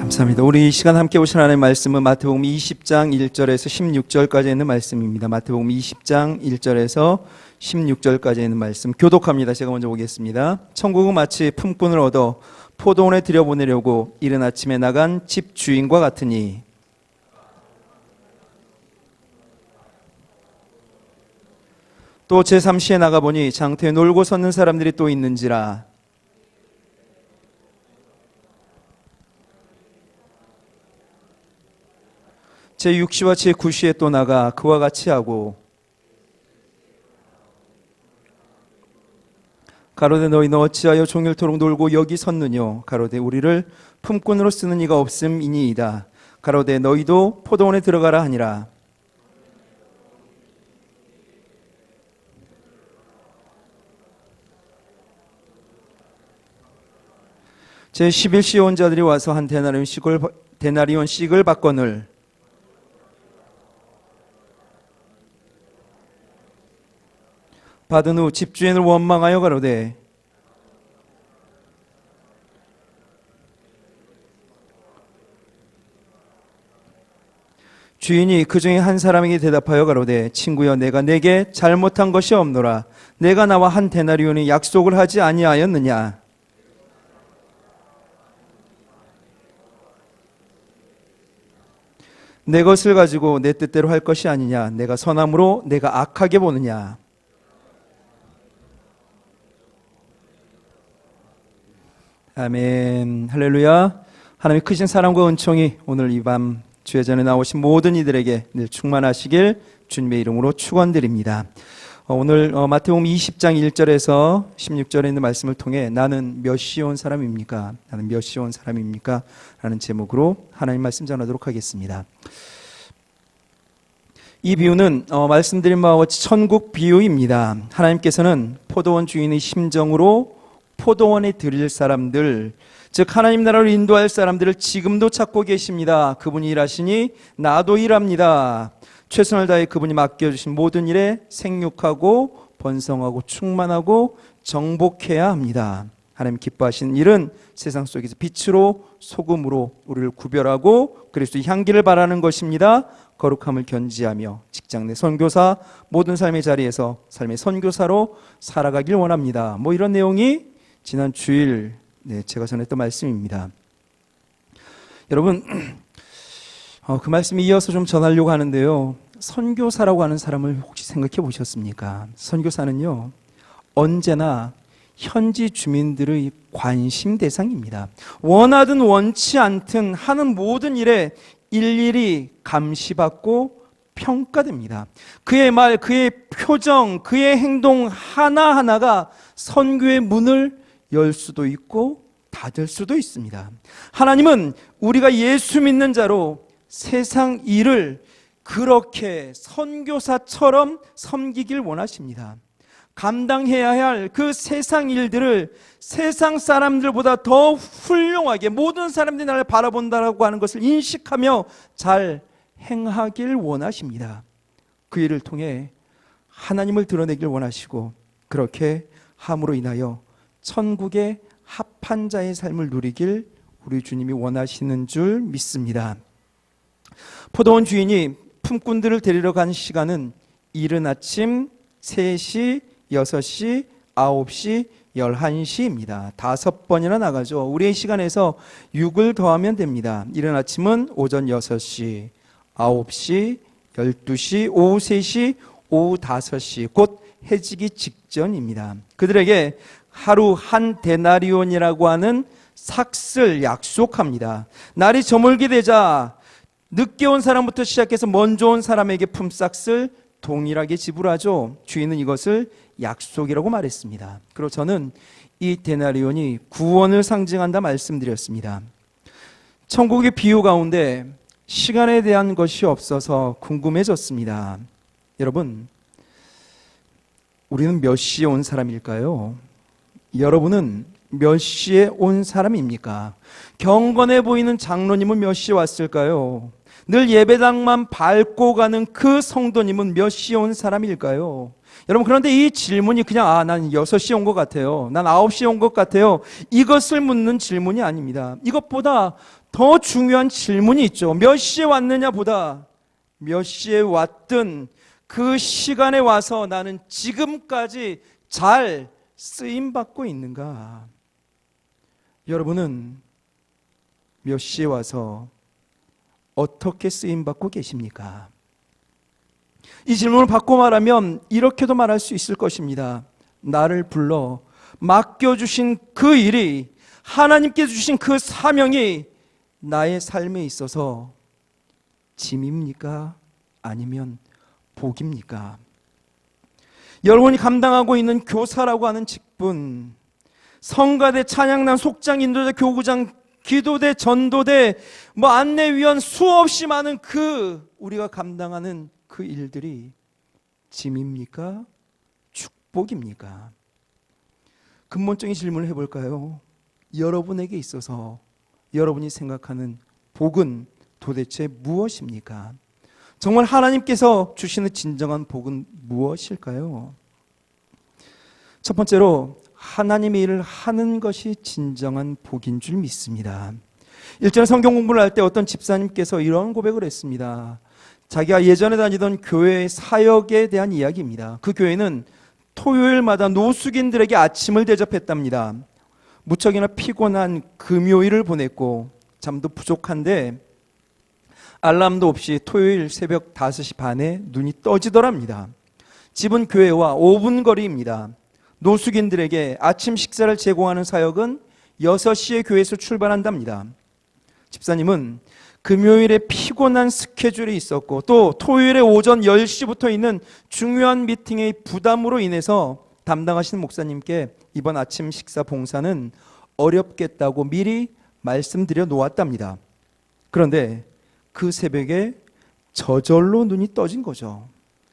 감사합니다. 우리 이 시간 함께 오신 하나님의 말씀은 마태복음 20장 1절에서 16절까지 있는 말씀입니다. 마태복음 20장 1절에서 16절까지 있는 말씀 교독합니다. 제가 먼저 보겠습니다. 천국은 마치 품꾼을 얻어 포도원에 들여보내려고 이른 아침에 나간 집 주인과 같으니 또 제3시에 나가보니 장터에 놀고 섰는 사람들이 또 있는지라. 제6시와 제9시에 또 나가 그와 같이 하고 가로되 너희는 어찌하여 종일토록 놀고 여기 섰느뇨. 가로되 우리를 품꾼으로 쓰는 이가 없음이니이다. 가로되 너희도 포도원에 들어가라 하니라. 제11시에 온 자들이 와서 한 데나리온씩을 받거늘 받은 후 집주인을 원망하여 가로되 주인이 그 중에 한 사람에게 대답하여 가로되 친구여 내가 내게 잘못한 것이 없노라. 내가 나와 한 데나리온의 약속을 하지 아니하였느냐. 내 것을 가지고 내 뜻대로 할 것이 아니냐. 내가 선함으로 내가 악하게 보느냐. 아멘. 할렐루야. 하나님의 크신 사랑과 은총이 오늘 이 밤 주의 전에 나오신 모든 이들에게 늘 충만하시길 주님의 이름으로 축원드립니다. 오늘 마태복음 20장 1절에서 16절에 있는 말씀을 통해 나는 몇 시에 온 사람입니까? 나는 몇 시에 온 사람입니까? 라는 제목으로 하나님 말씀 전하도록 하겠습니다. 이 비유는 말씀드린 바와 같이 천국 비유입니다. 하나님께서는 포도원 주인의 심정으로 포도원에 들일 사람들, 즉 하나님 나라로 인도할 사람들을 지금도 찾고 계십니다. 그분이 일하시니 나도 일합니다. 최선을 다해 그분이 맡겨주신 모든 일에 생육하고 번성하고 충만하고 정복해야 합니다. 하나님 기뻐하시는 일은 세상 속에서 빛으로 소금으로 우리를 구별하고 그리스도의 향기를 바라는 것입니다. 거룩함을 견지하며 직장 내 선교사, 모든 삶의 자리에서 삶의 선교사로 살아가길 원합니다. 이런 내용이 지난 주일 제가 전했던 말씀입니다. 여러분, 그 말씀에 이어서 좀 전하려고 하는데요. 선교사라고 하는 사람을 혹시 생각해 보셨습니까? 선교사는요, 언제나 현지 주민들의 관심 대상입니다. 원하든 원치 않든 하는 모든 일에 일일이 감시받고 평가됩니다. 그의 말, 그의 표정, 그의 행동 하나하나가 선교의 문을 열 수도 있고 닫을 수도 있습니다. 하나님은 우리가 예수 믿는 자로 세상 일을 그렇게 선교사처럼 섬기길 원하십니다. 감당해야 할 그 세상 일들을 세상 사람들보다 더 훌륭하게 모든 사람들이 나를 바라본다라고 하는 것을 인식하며 잘 행하길 원하십니다. 그 일을 통해 하나님을 드러내길 원하시고 그렇게 함으로 인하여 천국의 합한 자의 삶을 누리길 우리 주님이 원하시는 줄 믿습니다. 포도원 주인이 품꾼들을 데리러 간 시간은 이른 아침 3시, 6시, 9시, 11시입니다. 5번이나 나가죠. 우리의 시간에서 6을 더하면 됩니다. 이른 아침은 오전 6시, 9시, 12시, 오후 3시, 오후 5시, 곧 해지기 직전입니다. 그들에게 하루 한 데나리온이라고 하는 삭슬 약속합니다. 날이 저물게 되자 늦게 온 사람부터 시작해서 먼저 온 사람에게 품삯을 동일하게 지불하죠. 주인은 이것을 약속이라고 말했습니다. 그리고 저는 이 데나리온이 구원을 상징한다 말씀드렸습니다. 천국의 비유 가운데 시간에 대한 것이 없어서 궁금해졌습니다. 여러분, 우리는 몇 시에 온 사람일까요? 여러분은 몇 시에 온 사람입니까? 경건해 보이는 장로님은 몇 시에 왔을까요? 늘 예배당만 밟고 가는 그 성도님은 몇 시에 온 사람일까요? 여러분, 그런데 이 질문이 그냥 난 6시에 온 것 같아요, 난 9시에 온 것 같아요, 이것을 묻는 질문이 아닙니다. 이것보다 더 중요한 질문이 있죠. 몇 시에 왔느냐 보다 몇 시에 왔든 그 시간에 와서 나는 지금까지 잘 쓰임받고 있는가? 여러분은 몇 시에 와서 어떻게 쓰임받고 계십니까? 이 질문을 받고 말하면 이렇게도 말할 수 있을 것입니다. 나를 불러 맡겨주신 그 일이, 하나님께 주신 그 사명이 나의 삶에 있어서 짐입니까? 아니면 복입니까? 여러분이 감당하고 있는 교사라고 하는 직분, 성가대, 찬양단, 속장, 인도자, 교구장, 기도대, 전도대, 안내위원, 수없이 많은 우리가 감당하는 그 일들이 짐입니까? 축복입니까? 근본적인 질문을 해볼까요? 여러분에게 있어서 여러분이 생각하는 복은 도대체 무엇입니까? 정말 하나님께서 주시는 진정한 복은 무엇일까요? 첫 번째로 하나님의 일을 하는 것이 진정한 복인 줄 믿습니다. 일전에 성경 공부를 할 때 어떤 집사님께서 이런 고백을 했습니다. 자기가 예전에 다니던 교회의 사역에 대한 이야기입니다. 그 교회는 토요일마다 노숙인들에게 아침을 대접했답니다. 무척이나 피곤한 금요일을 보냈고 잠도 부족한데 알람도 없이 토요일 새벽 5시 반에 눈이 떠지더랍니다. 집은 교회와 5분 거리입니다. 노숙인들에게 아침 식사를 제공하는 사역은 6시에 교회에서 출발한답니다. 집사님은 금요일에 피곤한 스케줄이 있었고 또 토요일에 오전 10시부터 있는 중요한 미팅의 부담으로 인해서 담당하시는 목사님께 이번 아침 식사 봉사는 어렵겠다고 미리 말씀드려 놓았답니다. 그런데 그 새벽에 저절로 눈이 떠진 거죠.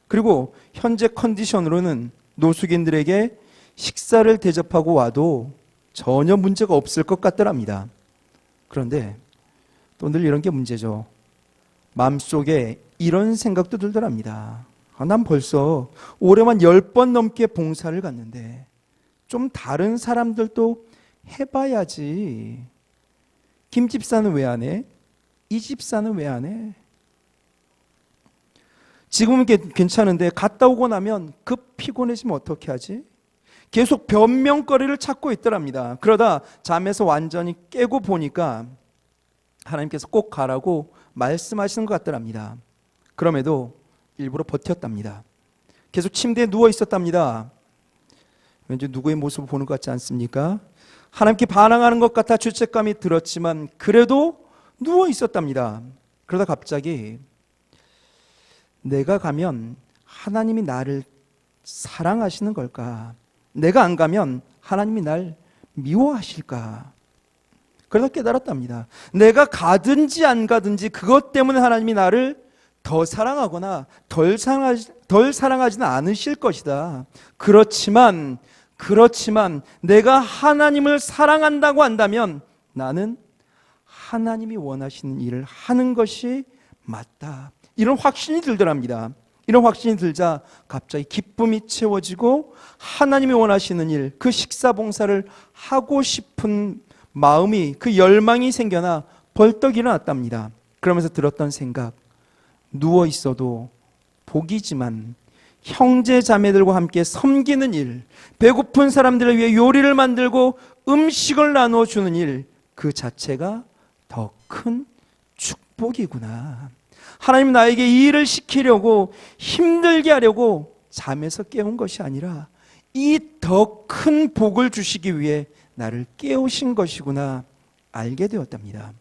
그리고 현재 컨디션으로는 노숙인들에게 식사를 대접하고 와도 전혀 문제가 없을 것 같더랍니다. 그런데 또 늘 이런 게 문제죠. 마음속에 이런 생각도 들더랍니다. 난 벌써 올해만 10번 넘게 봉사를 갔는데 좀 다른 사람들도 해봐야지. 김 집사는 왜 안 해? 이 집사는 왜 안 해? 지금은 괜찮은데 갔다 오고 나면 급 피곤해지면 어떻게 하지? 계속 변명거리를 찾고 있더랍니다. 그러다 잠에서 완전히 깨고 보니까 하나님께서 꼭 가라고 말씀하시는 것 같더랍니다. 그럼에도 일부러 버텼답니다. 계속 침대에 누워 있었답니다. 왠지 누구의 모습을 보는 것 같지 않습니까? 하나님께 반항하는 것 같아 죄책감이 들었지만 그래도 누워 있었답니다. 그러다 갑자기 내가 가면 하나님이 나를 사랑하시는 걸까? 내가 안 가면 하나님이 날 미워하실까? 그러다 깨달았답니다. 내가 가든지 안 가든지 그것 때문에 하나님이 나를 더 사랑하거나 덜 사랑하지는 않으실 것이다. 그렇지만 내가 하나님을 사랑한다고 한다면 나는 하나님이 원하시는 일을 하는 것이 맞다. 이런 확신이 들더랍니다. 이런 확신이 들자 갑자기 기쁨이 채워지고 하나님이 원하시는 일, 그 식사 봉사를 하고 싶은 마음이, 그 열망이 생겨나 벌떡 일어났답니다. 그러면서 들었던 생각, 누워 있어도 복이지만 형제 자매들과 함께 섬기는 일, 배고픈 사람들을 위해 요리를 만들고 음식을 나누어 주는 일, 그 자체가 더 큰 축복이구나. 하나님 나에게 이 일을 시키려고 힘들게 하려고 잠에서 깨운 것이 아니라 이 더 큰 복을 주시기 위해 나를 깨우신 것이구나 알게 되었답니다.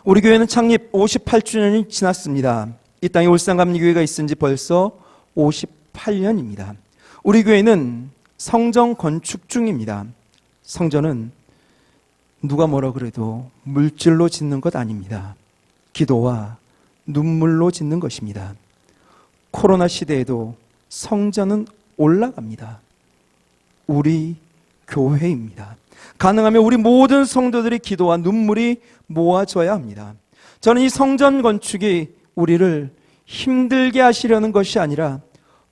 우리 교회는 창립 58주년이 지났습니다. 이 땅에 울산감리교회가 있은 지 벌써 58년입니다. 우리 교회는 성전 건축 중입니다. 성전은 누가 뭐라 그래도 물질로 짓는 것 아닙니다. 기도와 눈물로 짓는 것입니다. 코로나 시대에도 성전은 올라갑니다. 우리 교회입니다. 가능하면 우리 모든 성도들의 기도와 눈물이 모아져야 합니다. 저는 이 성전 건축이 우리를 힘들게 하시려는 것이 아니라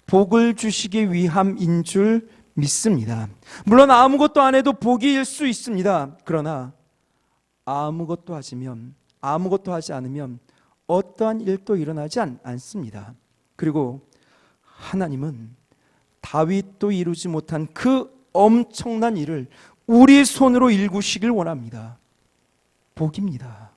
복을 주시기 위함인 줄 믿습니다. 물론 아무것도 안 해도 복일 수 있습니다. 그러나 아무것도 하지 않으면 어떠한 일도 일어나지 않습니다. 그리고 하나님은 다윗도 이루지 못한 그 엄청난 일을 우리 손으로 일구시길 원합니다. 복입니다.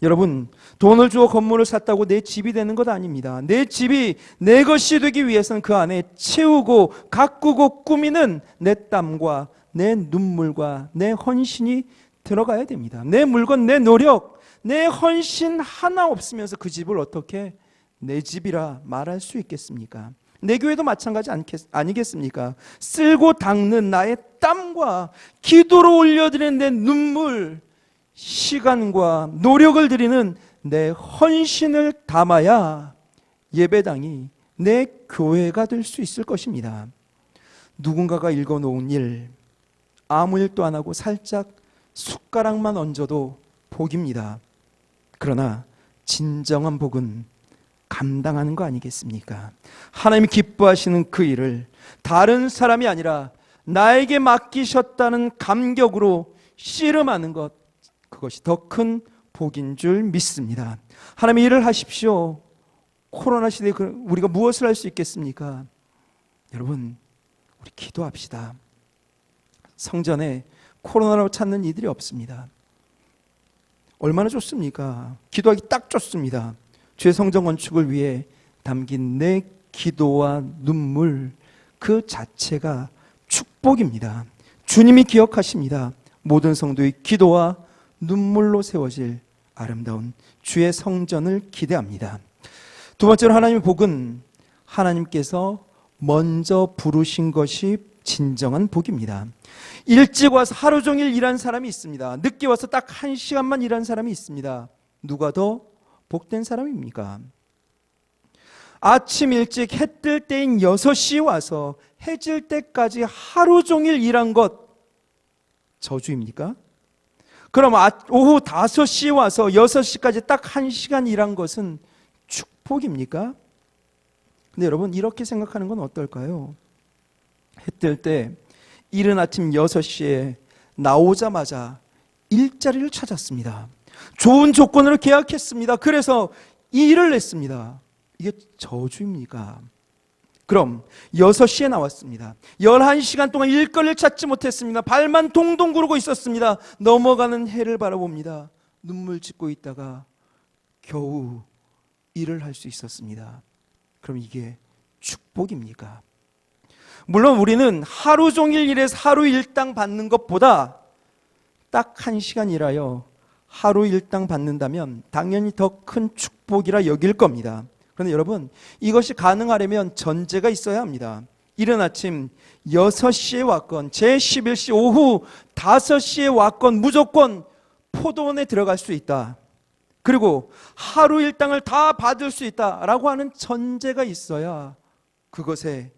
여러분, 돈을 주어 건물을 샀다고 내 집이 되는 것 아닙니다. 내 집이 내 것이 되기 위해서는 그 안에 채우고 가꾸고 꾸미는 내 땀과 내 눈물과 내 헌신이 들어가야 됩니다. 내 물건, 내 노력, 내 헌신 하나 없으면서 그 집을 어떻게 내 집이라 말할 수 있겠습니까? 내 교회도 마찬가지 아니겠습니까? 쓸고 닦는 나의 땀과 기도로 올려드리는 내 눈물, 시간과 노력을 드리는 내 헌신을 담아야 예배당이 내 교회가 될 수 있을 것입니다. 누군가가 읽어놓은 일, 아무 일도 안 하고 살짝 숟가락만 얹어도 복입니다. 그러나 진정한 복은 감당하는 거 아니겠습니까? 하나님이 기뻐하시는 그 일을 다른 사람이 아니라 나에게 맡기셨다는 감격으로 씨름하는 것, 그것이 더 큰 복인 줄 믿습니다. 하나님 일을 하십시오. 코로나 시대에 우리가 무엇을 할 수 있겠습니까? 여러분, 우리 기도합시다. 성전에 코로나로 찾는 이들이 없습니다. 얼마나 좋습니까? 기도하기 딱 좋습니다. 주의 성전 건축을 위해 담긴 내 기도와 눈물 그 자체가 축복입니다. 주님이 기억하십니다. 모든 성도의 기도와 눈물로 세워질 아름다운 주의 성전을 기대합니다. 두 번째로 하나님의 복은 하나님께서 먼저 부르신 것이 진정한 복입니다. 일찍 와서 하루 종일 일한 사람이 있습니다. 늦게 와서 딱 1시간만 일한 사람이 있습니다. 누가 더 복된 사람입니까? 아침 일찍 해 뜰 때인 6시에 와서 해 질 때까지 하루 종일 일한 것 저주입니까? 그럼 오후 5시에 와서 6시까지 딱 1시간 일한 것은 축복입니까? 근데 여러분, 이렇게 생각하는 건 어떨까요? 해 뜰 때 이른 아침 6시에 나오자마자 일자리를 찾았습니다. 좋은 조건으로 계약했습니다. 그래서 이 일을 냈습니다. 이게 저주입니까? 그럼 6시에 나왔습니다. 11시간 동안 일거리를 찾지 못했습니다. 발만 동동 구르고 있었습니다. 넘어가는 해를 바라봅니다. 눈물 짓고 있다가 겨우 일을 할 수 있었습니다. 그럼 이게 축복입니까? 물론 우리는 하루 종일 일해서 하루 일당 받는 것보다 딱 1시간 일하여 하루 일당 받는다면 당연히 더 큰 축복이라 여길 겁니다. 그런데 여러분, 이것이 가능하려면 전제가 있어야 합니다. 이른 아침 6시에 왔건 제11시 오후 5시에 왔건 무조건 포도원에 들어갈 수 있다. 그리고 하루 일당을 다 받을 수 있다라고 하는 전제가 있어야 그것의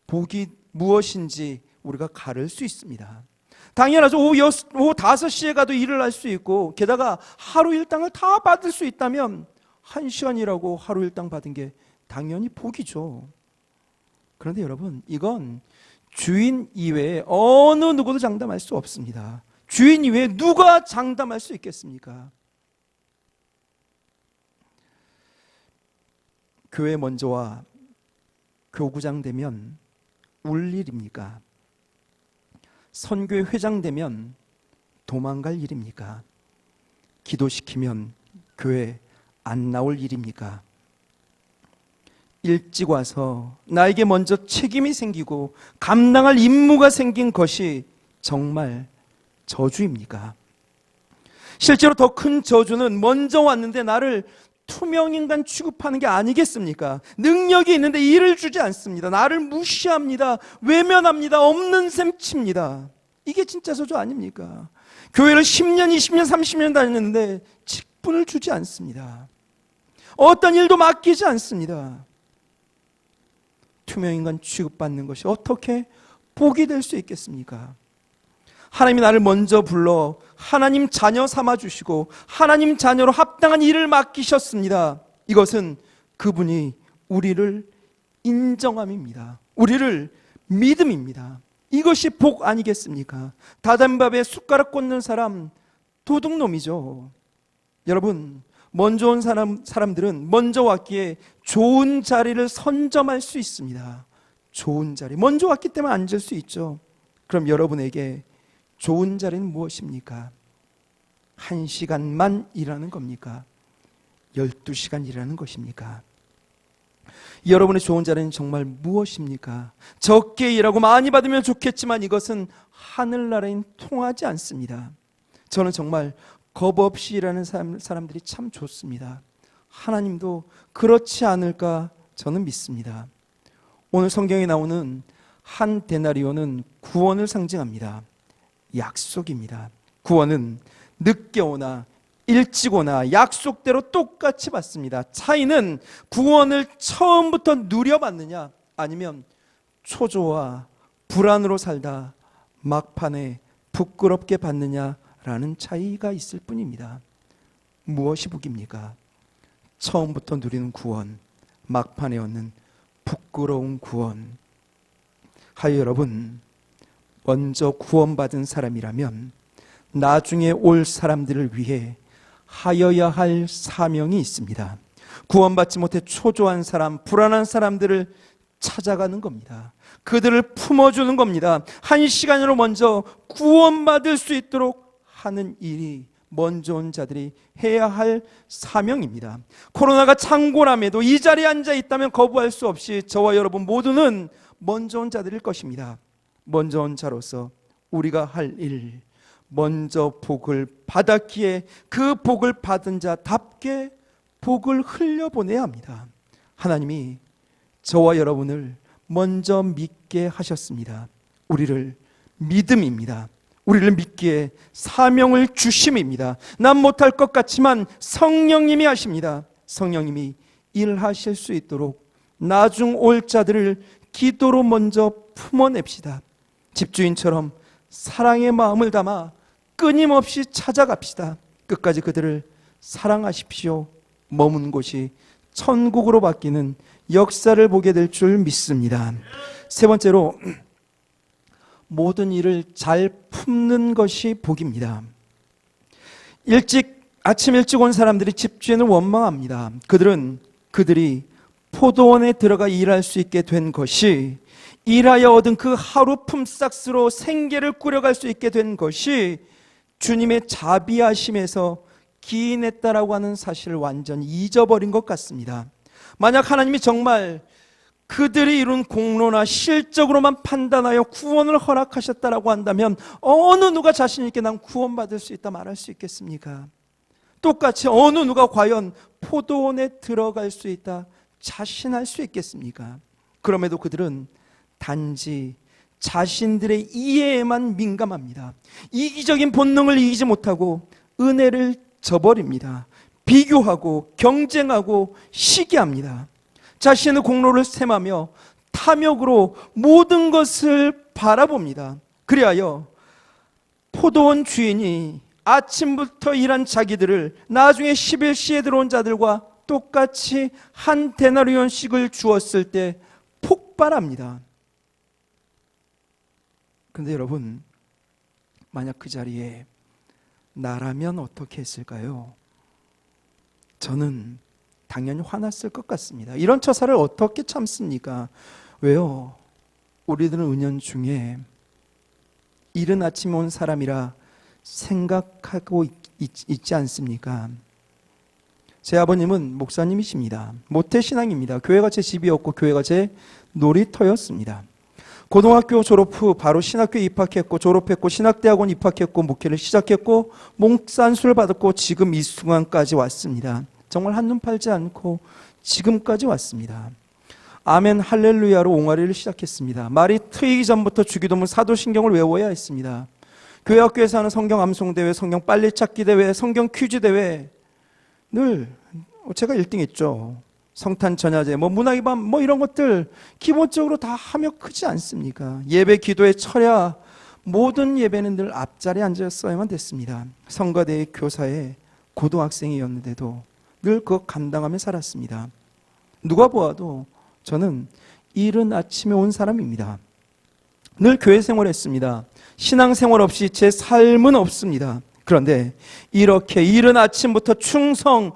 복이 무엇인지 우리가 가를 수 있습니다. 당연하죠. 오후 5시에 가도 일을 할 수 있고, 게다가 하루 일당을 다 받을 수 있다면 1시간 일하고 하루 일당 받은 게 당연히 복이죠. 그런데 여러분, 이건 주인 이외에 어느 누구도 장담할 수 없습니다. 주인 이외에 누가 장담할 수 있겠습니까? 교회 먼저 와 교구장 되면 울 일입니까? 선교회 회장 되면 도망갈 일입니까? 기도시키면 교회 안 나올 일입니까? 일찍 와서 나에게 먼저 책임이 생기고 감당할 임무가 생긴 것이 정말 저주입니까? 실제로 더 큰 저주는 먼저 왔는데 나를 투명인간 취급하는 게 아니겠습니까? 능력이 있는데 일을 주지 않습니다. 나를 무시합니다. 외면합니다. 없는 셈 칩니다. 이게 진짜 저주 아닙니까? 교회를 10년, 20년, 30년 다녔는데 직분을 주지 않습니다. 어떤 일도 맡기지 않습니다. 투명인간 취급받는 것이 어떻게 복이 될 수 있겠습니까? 하나님이 나를 먼저 불러 하나님 자녀 삼아주시고 하나님 자녀로 합당한 일을 맡기셨습니다. 이것은 그분이 우리를 인정함입니다. 우리를 믿음입니다. 이것이 복 아니겠습니까? 다단밥에 숟가락 꽂는 사람 도둑놈이죠. 여러분, 먼저 온 사람들은 먼저 왔기에 좋은 자리를 선점할 수 있습니다. 좋은 자리, 먼저 왔기 때문에 앉을 수 있죠. 그럼 여러분에게 좋은 자리는 무엇입니까? 1시간만 일하는 겁니까? 12시간 일하는 것입니까? 여러분의 좋은 자리는 정말 무엇입니까? 적게 일하고 많이 받으면 좋겠지만 이것은 하늘나라엔 통하지 않습니다. 저는 정말 겁 없이 일하는 사람들이 참 좋습니다. 하나님도 그렇지 않을까 저는 믿습니다. 오늘 성경에 나오는 한 데나리온은 구원을 상징합니다. 약속입니다. 구원은 늦게 오나 일찍 오나 약속대로 똑같이 받습니다. 차이는 구원을 처음부터 누려받느냐 아니면 초조와 불안으로 살다 막판에 부끄럽게 받느냐라는 차이가 있을 뿐입니다. 무엇이 복입니까? 처음부터 누리는 구원, 막판에 얻는 부끄러운 구원. 하여 여러분, 먼저 구원받은 사람이라면 나중에 올 사람들을 위해 하여야 할 사명이 있습니다. 구원받지 못해 초조한 사람, 불안한 사람들을 찾아가는 겁니다. 그들을 품어주는 겁니다. 1시간으로 먼저 구원받을 수 있도록 하는 일이 먼저 온 자들이 해야 할 사명입니다. 코로나가 창궐함에도 이 자리에 앉아 있다면 거부할 수 없이 저와 여러분 모두는 먼저 온 자들일 것입니다. 먼저 온 자로서 우리가 할 일, 먼저 복을 받았기에 그 복을 받은 자답게 복을 흘려보내야 합니다. 하나님이 저와 여러분을 먼저 믿게 하셨습니다. 우리를 믿음입니다. 우리를 믿기에 사명을 주심입니다. 난 못할 것 같지만 성령님이 하십니다. 성령님이 일하실 수 있도록 나중 올 자들을 기도로 먼저 품어냅시다. 집주인처럼 사랑의 마음을 담아 끊임없이 찾아갑시다. 끝까지 그들을 사랑하십시오. 머문 곳이 천국으로 바뀌는 역사를 보게 될 줄 믿습니다. 세 번째로, 모든 일을 잘 품는 것이 복입니다. 아침 일찍 온 사람들이 집주인을 원망합니다. 그들이 포도원에 들어가 일할 수 있게 된 것이, 일하여 얻은 그 하루 품삯으로 생계를 꾸려갈 수 있게 된 것이 주님의 자비하심에서 기인했다라고 하는 사실을 완전히 잊어버린 것 같습니다. 만약 하나님이 정말 그들이 이룬 공로나 실적으로만 판단하여 구원을 허락하셨다라고 한다면 어느 누가 자신 있게 난 구원받을 수 있다 말할 수 있겠습니까? 똑같이 어느 누가 과연 포도원에 들어갈 수 있다 자신할 수 있겠습니까? 그럼에도 그들은 단지 자신들의 이해에만 민감합니다. 이기적인 본능을 이기지 못하고 은혜를 저버립니다. 비교하고 경쟁하고 시기합니다. 자신의 공로를 셈하며 탐욕으로 모든 것을 바라봅니다. 그리하여 포도원 주인이 아침부터 일한 자기들을 나중에 11시에 들어온 자들과 똑같이 한 데나리온씩을 주었을 때 폭발합니다. 그런데 여러분, 만약 그 자리에 나라면 어떻게 했을까요? 저는 당연히 화났을 것 같습니다. 이런 처사를 어떻게 참습니까? 왜요? 우리들은 은연중에 이른 아침에 온 사람이라 생각하고 있지 않습니까? 제 아버님은 목사님이십니다. 모태신앙입니다. 교회가 제 집이었고 교회가 제 놀이터였습니다. 고등학교 졸업 후 바로 신학교에 입학했고 졸업했고 신학대학원 입학했고 목회를 시작했고 목산수를 받았고 지금 이 순간까지 왔습니다. 정말 한눈 팔지 않고 지금까지 왔습니다. 아멘 할렐루야로 옹알이를 시작했습니다. 말이 트이기 전부터 주기도문 사도신경을 외워야 했습니다. 교회 학교에서 하는 성경 암송대회, 성경 빨리찾기 대회, 성경 퀴즈 대회 늘 제가 1등 했죠. 성탄 전야제, 문화의 밤 이런 것들 기본적으로 다 하며 크지 않습니까? 예배 기도의 철야 모든 예배는 늘 앞자리에 앉았어야만 됐습니다. 성가대의 교사에 고등학생이었는데도 늘 그거 감당하며 살았습니다. 누가 보아도 저는 이른 아침에 온 사람입니다. 늘 교회 생활했습니다. 신앙생활 없이 제 삶은 없습니다. 그런데 이렇게 이른 아침부터 충성,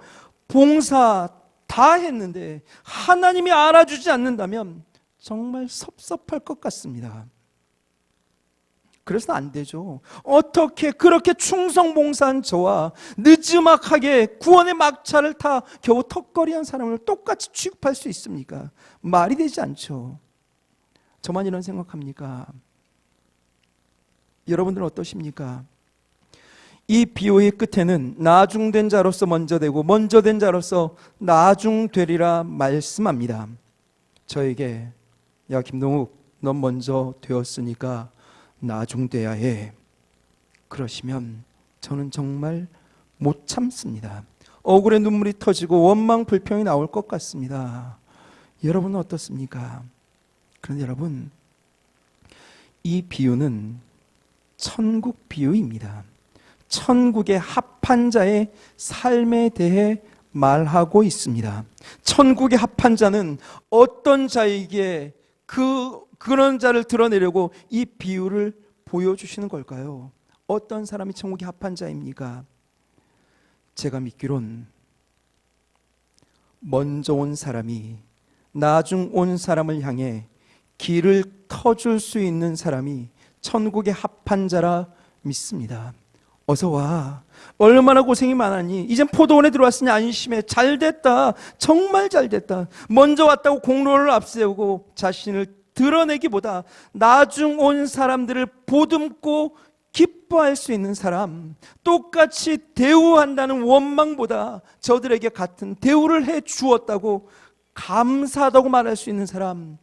봉사 다 했는데 하나님이 알아주지 않는다면 정말 섭섭할 것 같습니다. 그래서 안 되죠. 어떻게 그렇게 충성봉사한 저와 느지막하게 구원의 막차를 타 겨우 턱걸이한 사람을 똑같이 취급할 수 있습니까? 말이 되지 않죠. 저만 이런 생각합니까? 여러분들은 어떠십니까? 이 비유의 끝에는 나중된 자로서 먼저 되고 먼저 된 자로서 나중되리라 말씀합니다. 저에게 야 김동욱, 넌 먼저 되었으니까 나중돼야 해. 그러시면 저는 정말 못 참습니다. 억울해 눈물이 터지고 원망 불평이 나올 것 같습니다. 여러분은 어떻습니까? 그런데 여러분, 이 비유는 천국 비유입니다. 천국의 합한 자의 삶에 대해 말하고 있습니다. 천국의 합한 자는 어떤 자에게 그런 자를 드러내려고 이 비유를 보여주시는 걸까요? 어떤 사람이 천국의 합한 자입니까? 제가 믿기론 먼저 온 사람이 나중 온 사람을 향해 길을 터줄 수 있는 사람이 천국의 합한 자라 믿습니다. 어서 와. 얼마나 고생이 많았니? 이젠 포도원에 들어왔으니 안심해. 잘됐다. 정말 잘됐다. 먼저 왔다고 공로를 앞세우고 자신을 드러내기보다 나중 온 사람들을 보듬고 기뻐할 수 있는 사람, 똑같이 대우한다는 원망보다 저들에게 같은 대우를 해 주었다고 감사하다고 말할 수 있는 사람,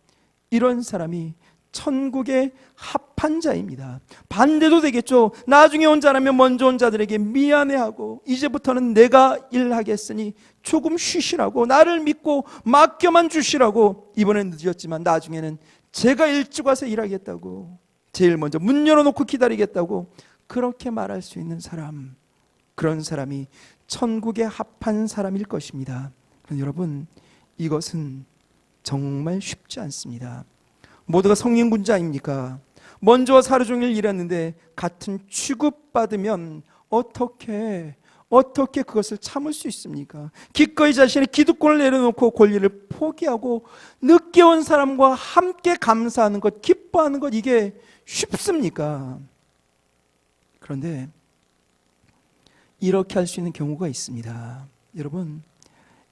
이런 사람이 천국의 합한 자입니다. 반대도 되겠죠. 나중에 온 자라면 먼저 온 자들에게 미안해하고 이제부터는 내가 일하겠으니 조금 쉬시라고, 나를 믿고 맡겨만 주시라고, 이번엔 늦었지만 나중에는 제가 일찍 와서 일하겠다고, 제일 먼저 문 열어놓고 기다리겠다고 그렇게 말할 수 있는 사람, 그런 사람이 천국에 합한 사람일 것입니다. 여러분, 이것은 정말 쉽지 않습니다. 모두가 성인군자입니까? 먼저 와서 하루 종일 일했는데 같은 취급받으면 어떻게 그것을 참을 수 있습니까? 기꺼이 자신의 기득권을 내려놓고 권리를 포기하고 늦게 온 사람과 함께 감사하는 것, 기뻐하는 것, 이게 쉽습니까? 그런데 이렇게 할 수 있는 경우가 있습니다. 여러분,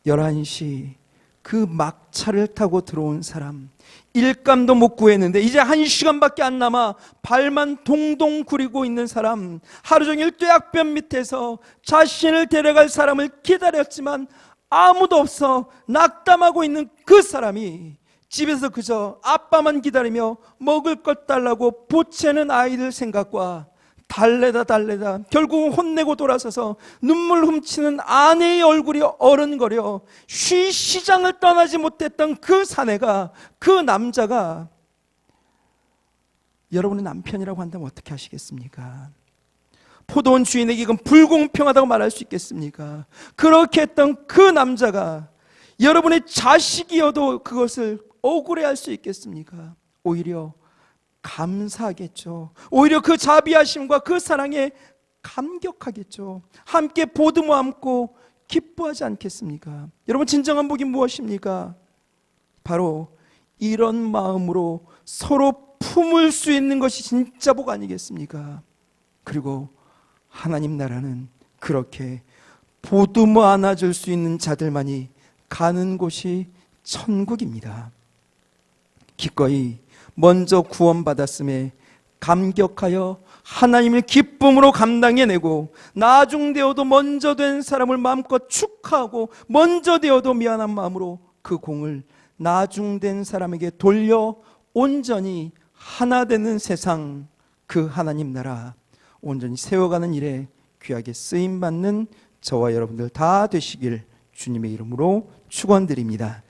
11시 그 막차를 타고 들어온 사람, 일감도 못 구했는데 이제 1시간밖에 안 남아 발만 동동 구리고 있는 사람, 하루 종일 뙤약볕 밑에서 자신을 데려갈 사람을 기다렸지만 아무도 없어 낙담하고 있는 그 사람이 집에서 그저 아빠만 기다리며 먹을 것 달라고 보채는 아이들 생각과 달래다 결국은 혼내고 돌아서서 눈물 훔치는 아내의 얼굴이 어른거려 시장을 떠나지 못했던 그 사내가, 그 남자가 여러분의 남편이라고 한다면 어떻게 하시겠습니까? 포도원 주인에게 이건 불공평하다고 말할 수 있겠습니까? 그렇게 했던 그 남자가 여러분의 자식이어도 그것을 억울해할 수 있겠습니까? 오히려 감사하겠죠. 오히려 그 자비하심과 그 사랑에 감격하겠죠. 함께 보듬어 안고 기뻐하지 않겠습니까? 여러분, 진정한 복이 무엇입니까? 바로 이런 마음으로 서로 품을 수 있는 것이 진짜 복 아니겠습니까? 그리고 하나님 나라는 그렇게 보듬어 안아줄 수 있는 자들만이 가는 곳이 천국입니다. 기꺼이 먼저 구원받았음에 감격하여 하나님을 기쁨으로 감당해내고, 나중되어도 먼저 된 사람을 마음껏 축하하고 먼저 되어도 미안한 마음으로 그 공을 나중된 사람에게 돌려 온전히 하나 되는 세상, 그 하나님 나라 온전히 세워가는 일에 귀하게 쓰임받는 저와 여러분들 다 되시길 주님의 이름으로 축원드립니다.